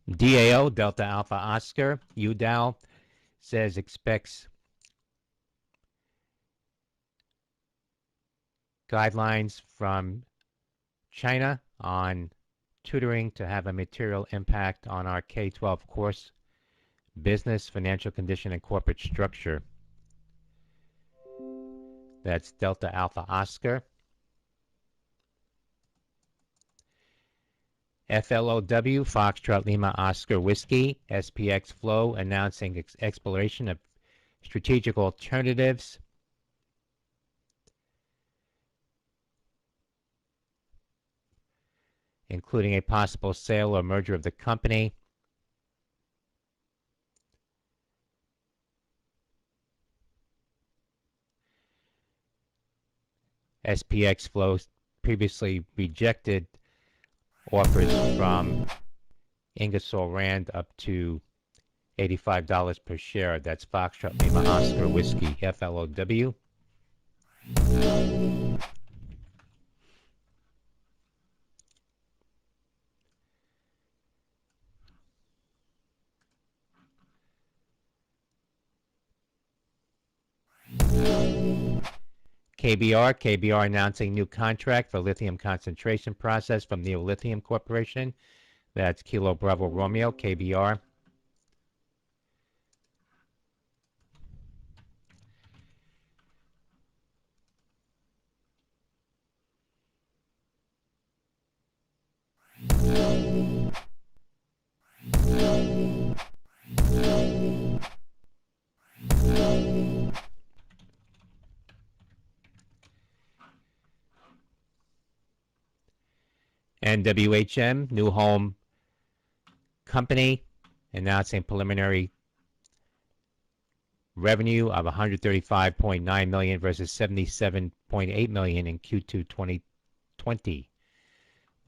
DAO, Delta Alpha Oscar, UDAO, says expects guidelines from China on tutoring to have a material impact on our K-12 course business, financial condition, and corporate structure. That's Delta Alpha Oscar. FLOW, Foxtrot Lima Oscar Whiskey, SPX Flow, announcing exploration of strategic alternatives. Including a possible sale or merger of the company. SPX Flow previously rejected offers from Ingersoll Rand up to $85 per share. That's Foxtrot Lima Oscar Whiskey, FLOW. KBR announcing new contract for lithium concentration process from Neo Lithium Corporation. That's Kilo Bravo Romeo, KBR. NWHM, New Home Company, announcing preliminary revenue of $135.9 million versus $77.8 million in Q2 2020.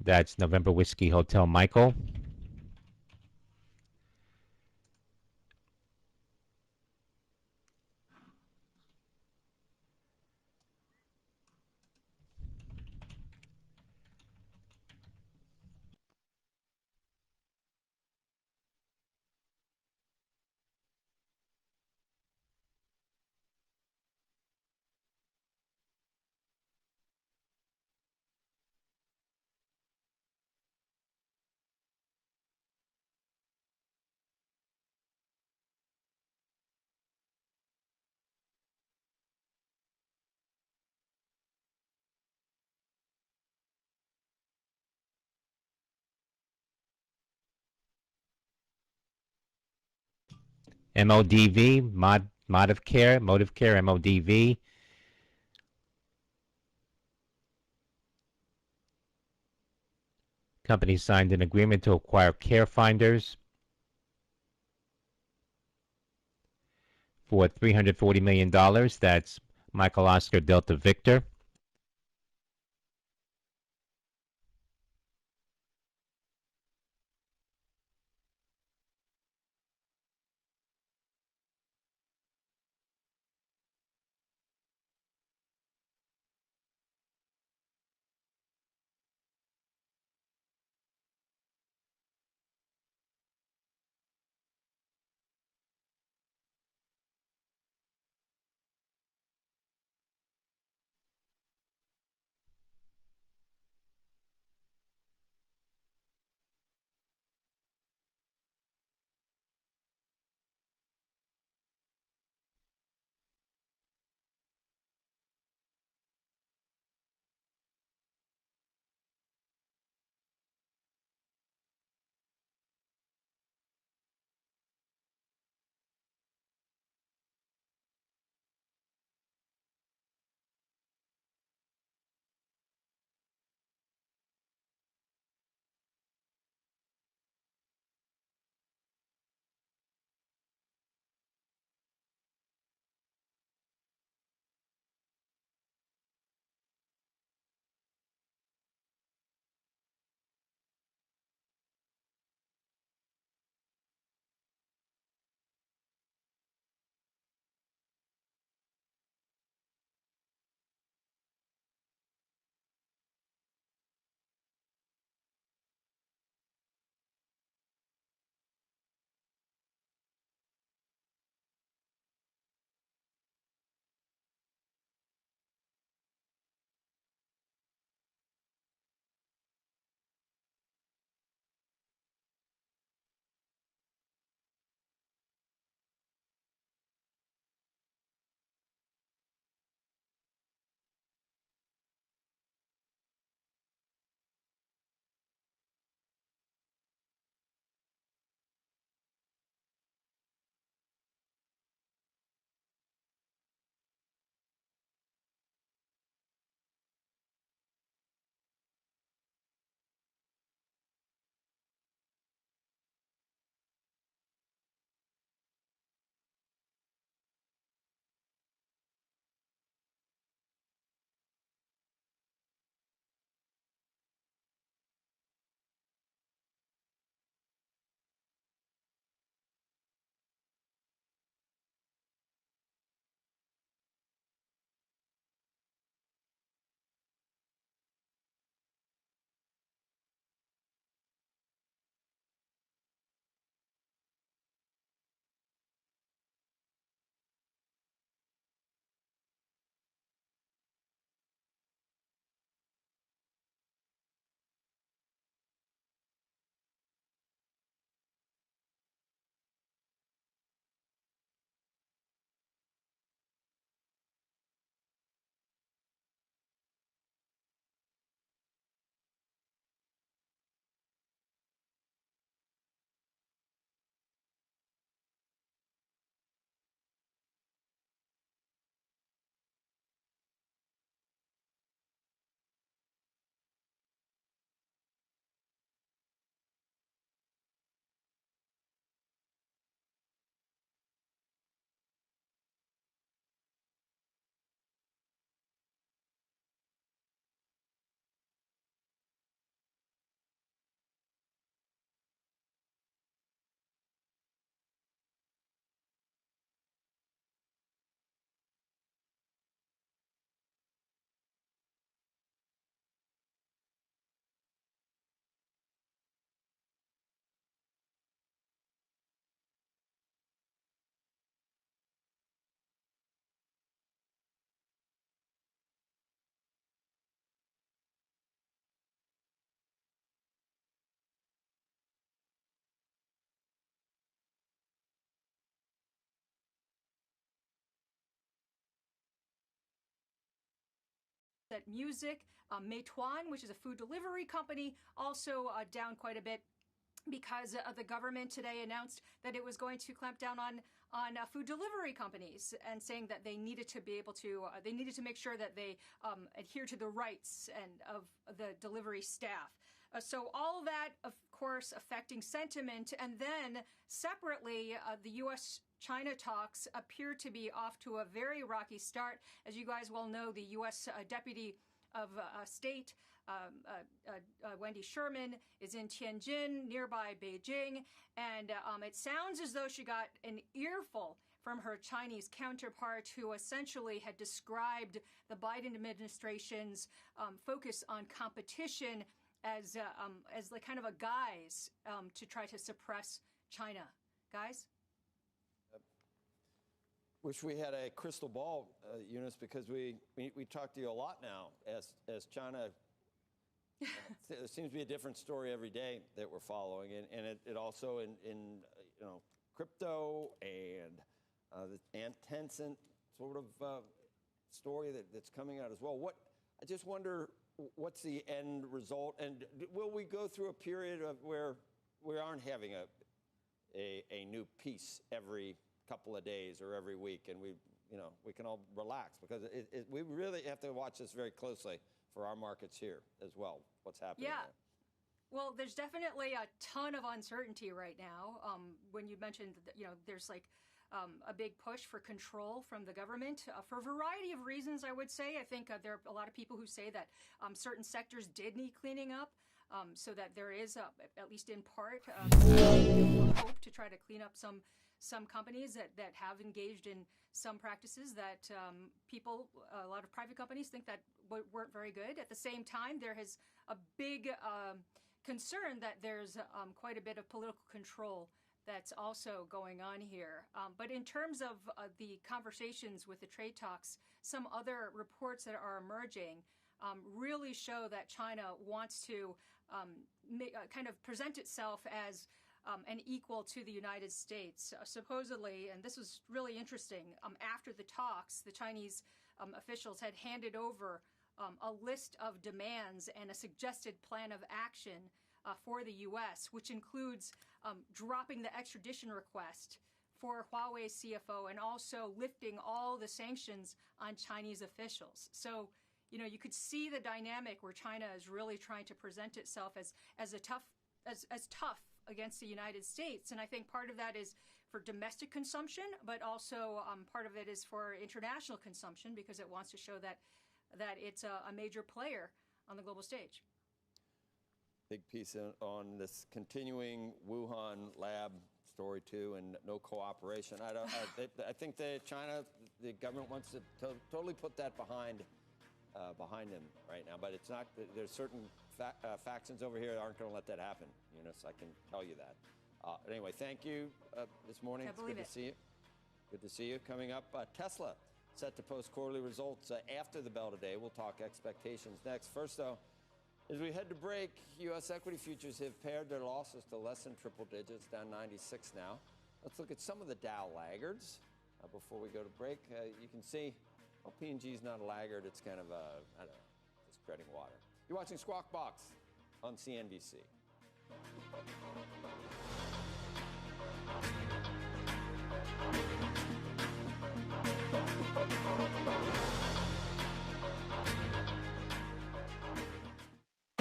That's November Whiskey Hotel Michael. MODV, Motive Care, MODV. Company signed an agreement to acquire Care Finders for $340 million. That's Michael Oscar Delta Victor. Alphabet Music, Meituan, which is a food delivery company, also down quite a bit, because the government today announced that it was going to clamp down on food delivery companies, and saying that they needed to be able to they needed to make sure that they adhere to the rights and of the delivery staff. So all of that, of course, affecting sentiment. And then separately, the U.S. China talks appear to be off to a very rocky start. As you guys well know, the U.S. Deputy of State, Wendy Sherman, is in Tianjin, nearby Beijing, and it sounds as though she got an earful from her Chinese counterpart, who essentially had described the Biden administration's focus on competition as like kind of a guise to try to suppress China. Guys? Wish we had a crystal ball, Eunice, because we talk to you a lot now as China. There seems to be a different story every day that we're following, and it also in crypto and the Tencent sort of story that's coming out as well. I just wonder, what's the end result, and will we go through a period of where we aren't having a new piece every couple of days or every week, and we can all relax, because we really have to watch this very closely for our markets here as well, what's happening there. Well, there's definitely a ton of uncertainty right now. When you mentioned that, there's like a big push for control from the government for a variety of reasons, I would say. I think there are a lot of people who say that certain sectors did need cleaning up, so that there is, at least in part, hope to try to clean up some companies that have engaged in some practices that a lot of private companies think that weren't very good. At the same time, there is a big concern that there's quite a bit of political control that's also going on here. But in terms of the conversations with the trade talks, some other reports that are emerging really show that China wants to kind of present itself as an equal to the United States. Supposedly, and this was really interesting, after the talks, the Chinese officials had handed over a list of demands and a suggested plan of action for the U.S., which includes dropping the extradition request for Huawei CFO and also lifting all the sanctions on Chinese officials. So, you could see the dynamic where China is really trying to present itself as tough against the United States. And I think part of that is for domestic consumption, but also part of it is for international consumption, because it wants to show that it's a major player on the global stage. Big piece on this continuing Wuhan lab story too, and no cooperation. I think China, the government wants to totally put that behind them right now, but it's not. There's certain factions over here that aren't going to let that happen. Eunice, I can tell you that. Anyway, thank you this morning. It's good to see you. Good to see you. Coming up, Tesla set to post quarterly results after the bell today. We'll talk expectations next. First, though, as we head to break, U.S. equity futures have pared their losses to less than triple digits, down 96 now. Let's look at some of the Dow laggards before we go to break. You can see, P&G's not a laggard. It's kind of just treading water. You're watching Squawk Box on CNBC.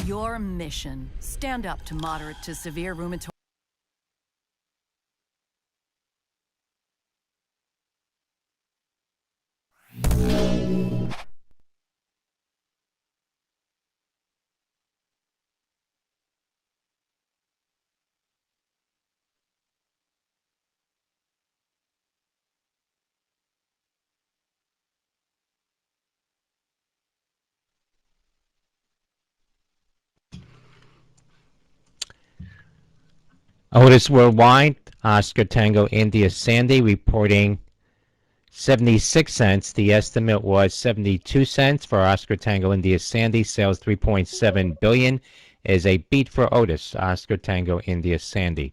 Your mission: stand up to moderate to severe rheumatoid. Otis Worldwide, Oscar Tango India Sandy reporting 76 cents. The estimate was 72 cents for Oscar Tango India Sandy. Sales 3.7 billion is a beat for Otis, Oscar Tango India Sandy.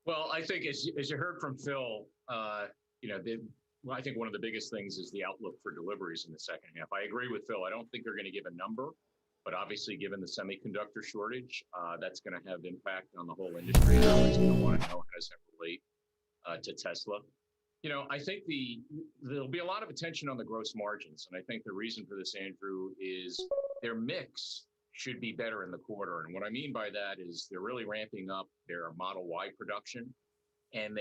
Well, I think as you heard from Phil, you know, well, I think one of the biggest things is the outlook for deliveries in the second half. I agree with Phil. I don't think they're going to give a number, but obviously, given the semiconductor shortage, that's going to have impact on the whole industry. Everyone's going to want to know how does that relate to Tesla. You know, I think there'll be a lot of attention on the gross margins, and I think the reason for this, Andrew, is their mix should be better in the quarter. And what I mean by that is they're really ramping up their Model Y production, and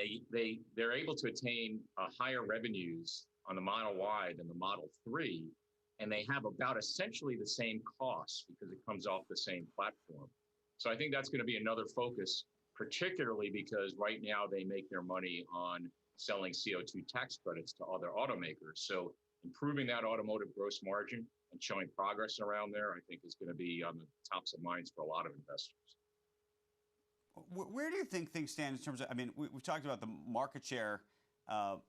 they're able to attain higher revenues on the Model Y than the Model 3, and they have about essentially the same costs because it comes off the same platform. So I think that's going to be another focus, particularly because right now they make their money on selling CO2 tax credits to other automakers. So improving that automotive gross margin and showing progress around there, I think is going to be on the tops of minds for a lot of investors. Where do you think things stand in terms of? I mean, we've talked about the market share on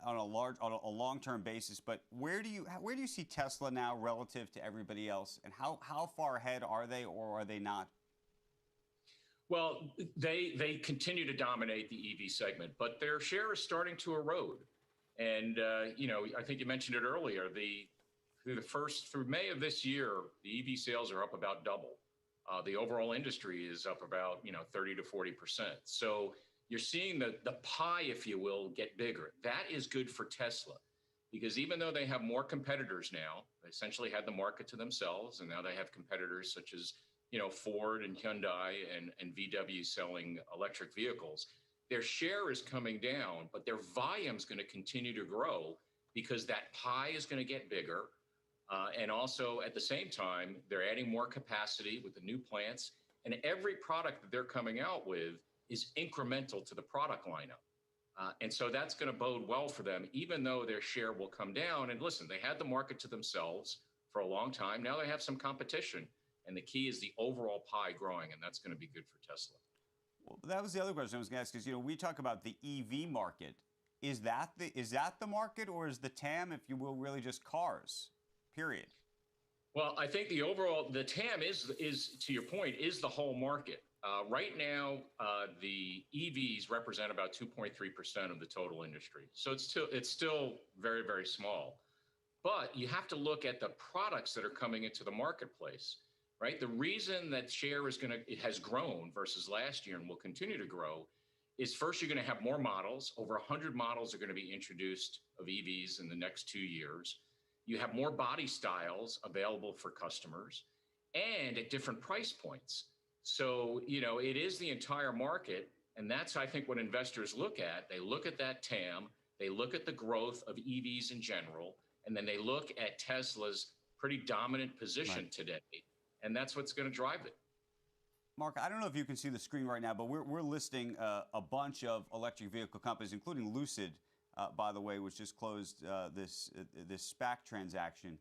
a long-term basis, but where do you see Tesla now relative to everybody else, and how far ahead are they, or are they not? Well, they continue to dominate the EV segment, but their share is starting to erode. And you know, I think you mentioned it earlier. Through May of this year, the EV sales are up about double. The overall industry is up about 30 to 40%. So you're seeing the pie, if you will, get bigger. That is good for Tesla, because even though they have more competitors now, they essentially had the market to themselves, and now they have competitors such as Ford and Hyundai and VW selling electric vehicles. Their share is coming down, but their volume is going to continue to grow because that pie is going to get bigger. And also, at the same time, they're adding more capacity with the new plants, and every product that they're coming out with is incremental to the product lineup. And so that's going to bode well for them, even though their share will come down. And listen, they had the market to themselves for a long time. Now they have some competition, and the key is the overall pie growing, and that's going to be good for Tesla. Well, that was the other question I was going to ask, is we talk about the EV market. Is that the market, or is the TAM, if you will, really just cars? Period. Well, I think the TAM is to your point, is the whole market. Right now, the EVs represent about 2.3% of the total industry. So it's still very, very small. But you have to look at the products that are coming into the marketplace, right? The reason that share it has grown versus last year and will continue to grow is, first, you're going to have more models. Over 100 models are going to be introduced of EVs in the next 2 years. You have more body styles available for customers and at different price points. So, it is the entire market. And that's, I think, what investors look at. They look at that TAM, they look at the growth of EVs in general, and then they look at Tesla's pretty dominant position today. And that's what's going to drive it. Mark, I don't know if you can see the screen right now, but we're listing a bunch of electric vehicle companies, including Lucid, by the way, which just closed this SPAC transaction.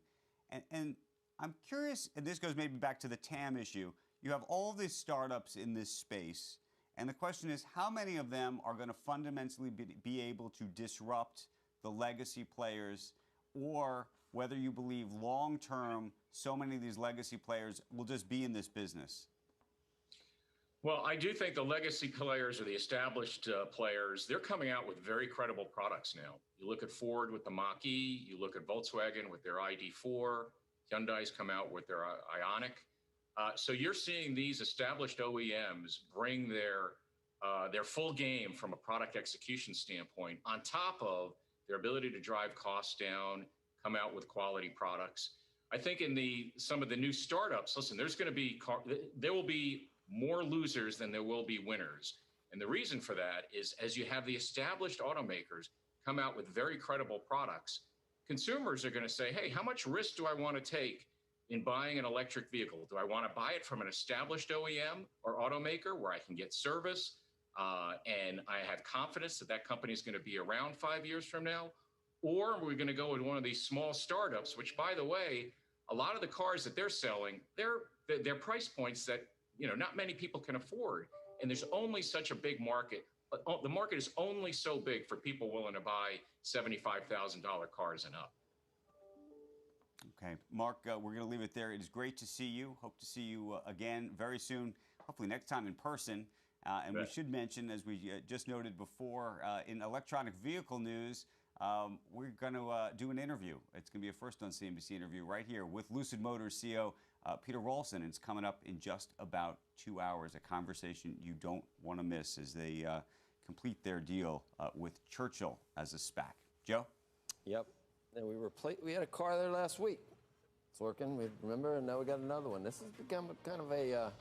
And I'm curious, and this goes maybe back to the TAM issue. You have all these startups in this space, and the question is, how many of them are going to fundamentally be able to disrupt the legacy players, or whether you believe long-term so many of these legacy players will just be in this business? Well, I do think the legacy players or the established players, they're coming out with very credible products now. You look at Ford with the Mach-E, you look at Volkswagen with their ID4, Hyundai's come out with their Ioniq. So you're seeing these established OEMs bring their full game from a product execution standpoint, on top of their ability to drive costs down, come out with quality products. I think in some of the new startups, listen, there will be more losers than there will be winners. And the reason for that is, as you have the established automakers come out with very credible products, consumers are going to say, hey, how much risk do I want to take in buying an electric vehicle? Do I want to buy it from an established OEM or automaker where I can get service and I have confidence that that company is going to be around 5 years from now? Or are we going to go with one of these small startups, which, by the way, a lot of the cars that they're selling, they're price points that not many people can afford. And there's only such a big market. The market is only so big for people willing to buy $75,000 cars and up. Okay, Mark, we're going to leave it there. It is great to see you. Hope to see you again very soon, hopefully next time in person. And we should mention, as we just noted before, in electronic vehicle news, we're going to do an interview. It's going to be a first on CNBC interview right here with Lucid Motors CEO Peter Rawlinson. It's coming up in just about 2 hours, a conversation you don't want to miss as they complete their deal with Churchill as a SPAC. Joe? Yep. And we had a car there last week. It's working, remember, and now we got another one. This has become kind of a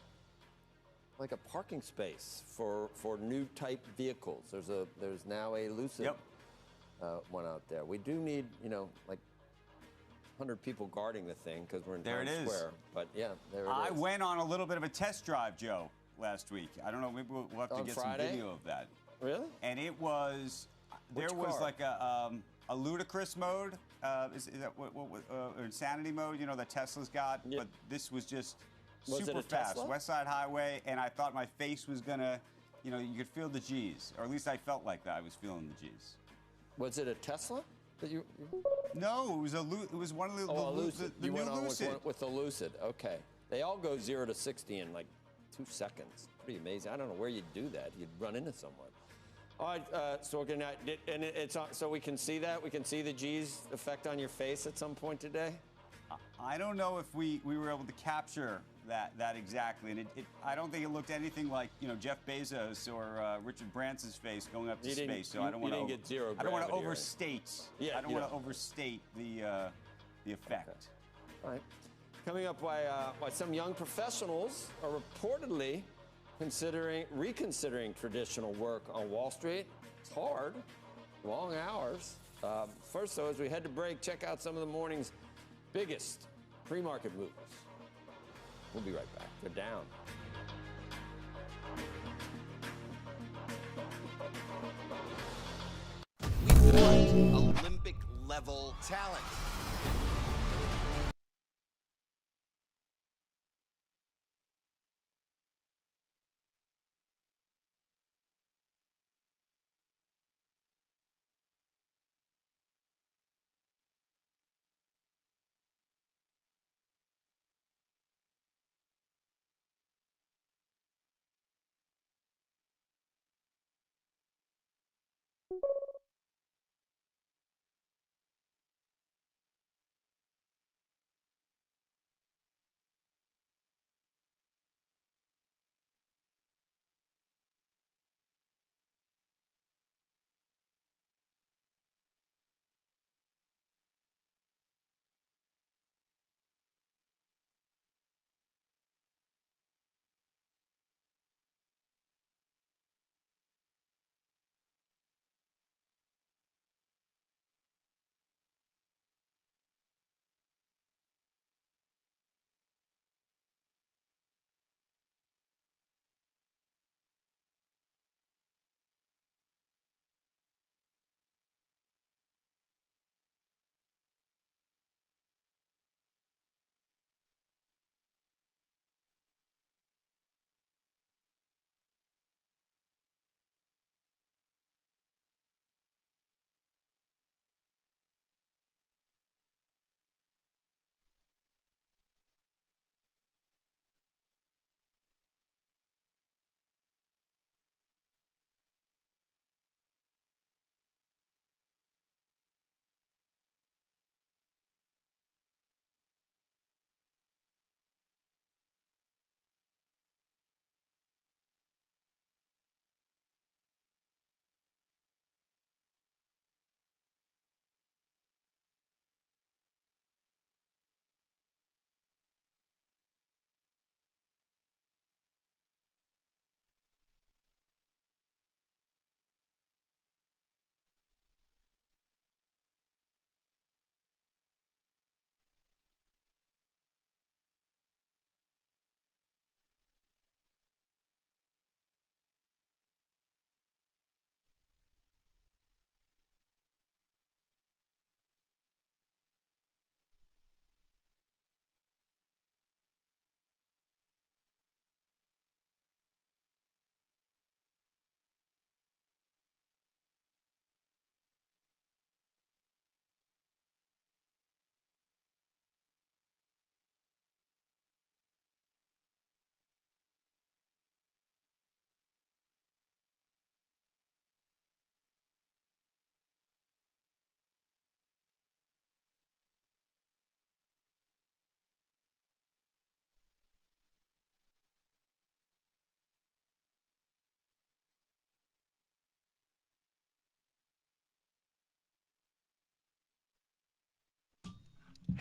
like a parking space for new type vehicles. There's now a Lucid one out there. We do need, like 100 people guarding the thing because we're in Times Square. But yeah, there it is. I went on a little bit of a test drive, Joe, last week. I don't know, maybe we'll have to get Friday? Some video of that. Really? And it was, Which was car? like a ludicrous mode. Is that what insanity mode? That Tesla's got. Yeah. But this was just super fast, Tesla? West Side Highway, and I thought my face was gonna, you could feel the G's, or at least I felt like that I was feeling the G's. Was it a Tesla that you? No, it was one of the Lucid. The you new went on Lucid. with the Lucid. Okay, they all go 0 to 60 in like 2 seconds. Pretty amazing. I don't know where you'd do that. You'd run into someone. All right, so it's on, so we can see that. We can see the G's effect on your face at some point today. I don't know if we were able to capture that exactly, and I don't think it looked anything like Jeff Bezos or Richard Branson's face going up to space. So I don't want to get zero. I don't want to overstate. Yeah, I don't want to overstate the effect. Okay. All right. Coming up, why some young professionals are reportedly reconsidering traditional work on Wall Street. It's hard, long hours. First, though, as we head to break, check out some of the morning's biggest pre-market movers. We'll be right back. They're down. We want Olympic-level talent.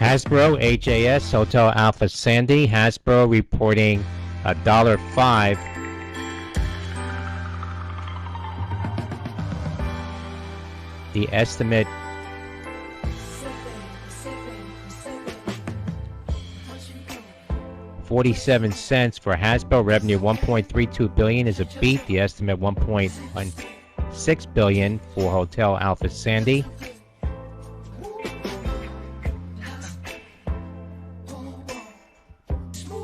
Hasbro, HAS, Hotel Alpha Sandy. Hasbro reporting $1.05. The estimate 47 cents for Hasbro. Revenue 1.32 billion is a beat. The estimate 1.16 billion for Hotel Alpha Sandy.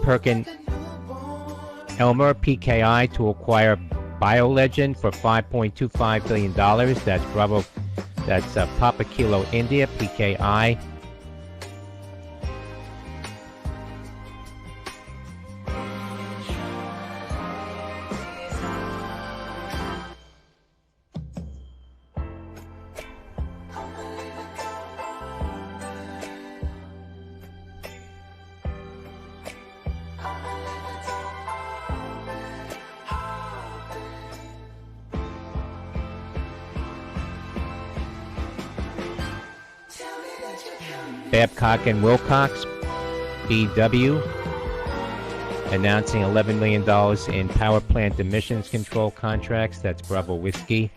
Perkin Elmer PKI to acquire BioLegend for $5.25 billion. That's Bravo. That's Papa Kilo India PKI. Babcock and Wilcox, BW, announcing $11 million in power plant emissions control contracts. That's Bravo Whiskey.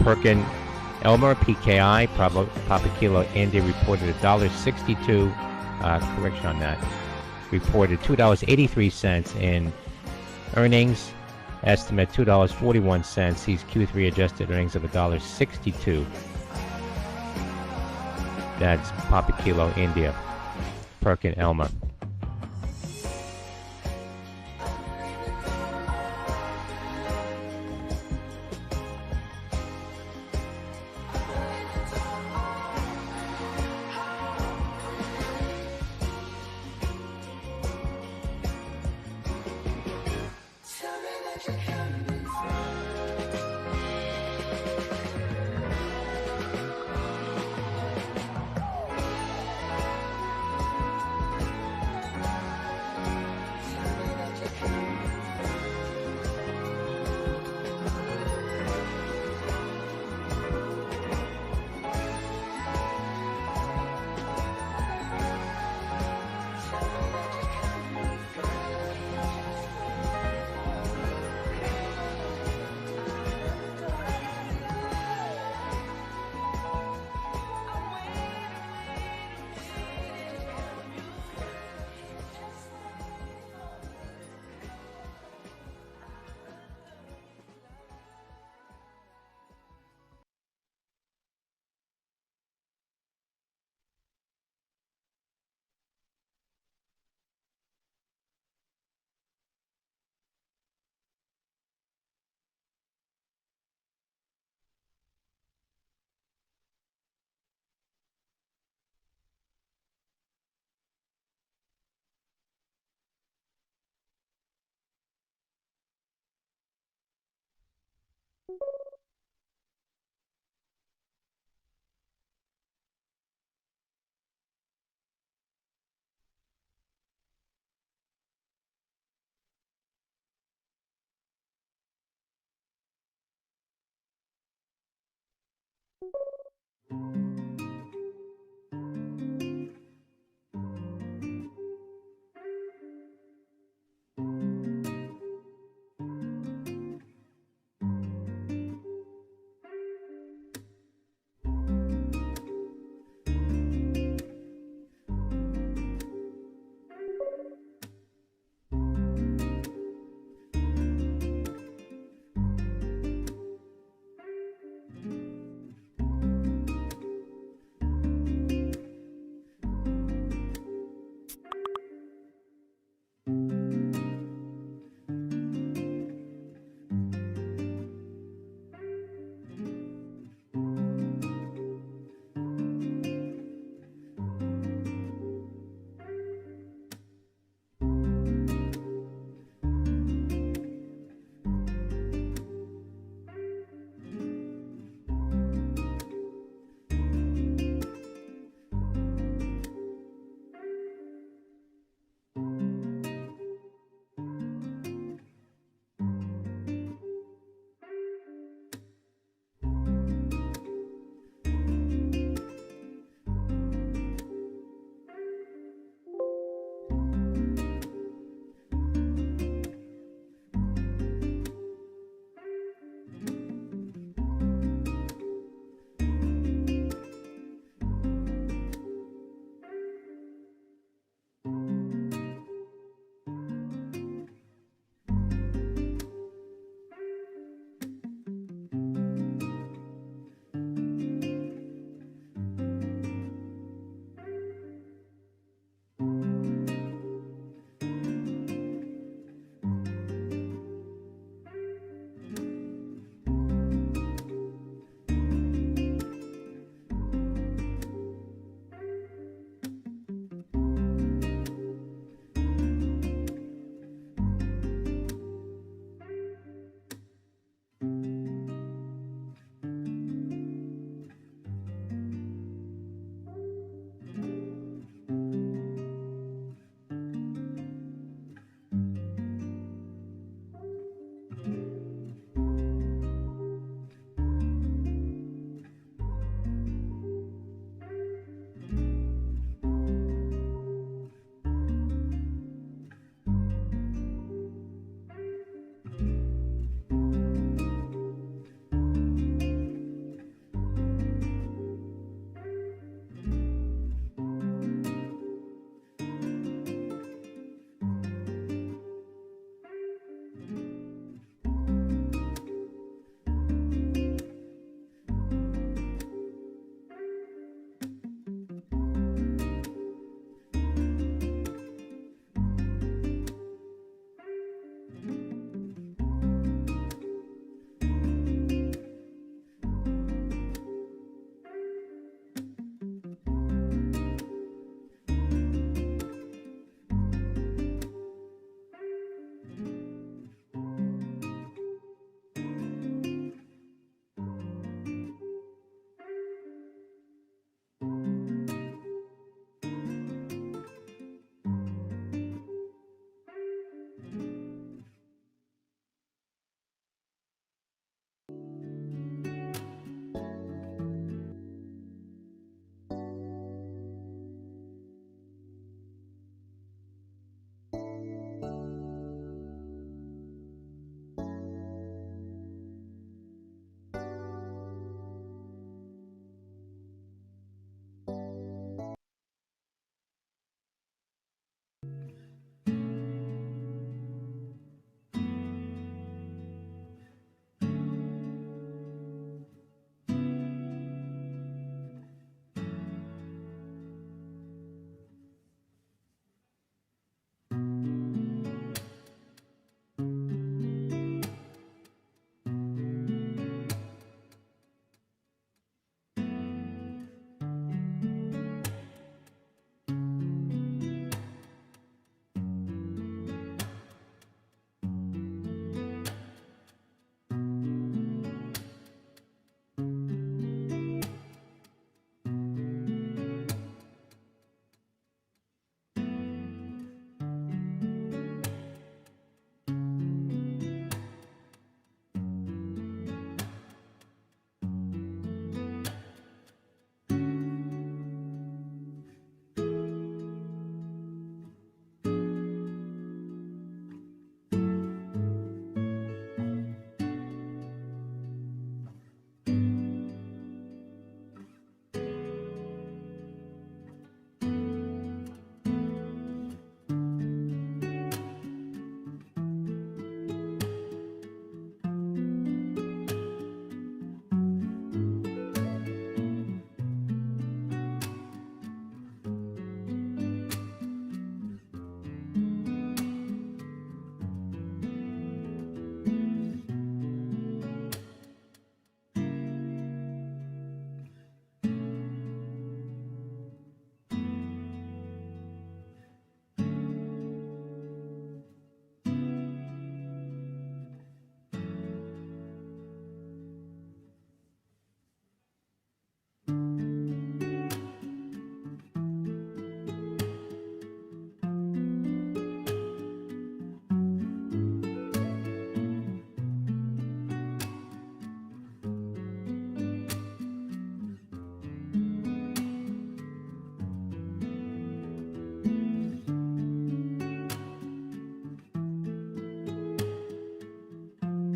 Perkin Elmer PKI, Papa Kilo India reported $1.62. Correction on that. Reported $2.83 in earnings. Estimate $2.41. Sees Q3 adjusted earnings of $1.62. That's Papa Kilo India. Perkin Elmer.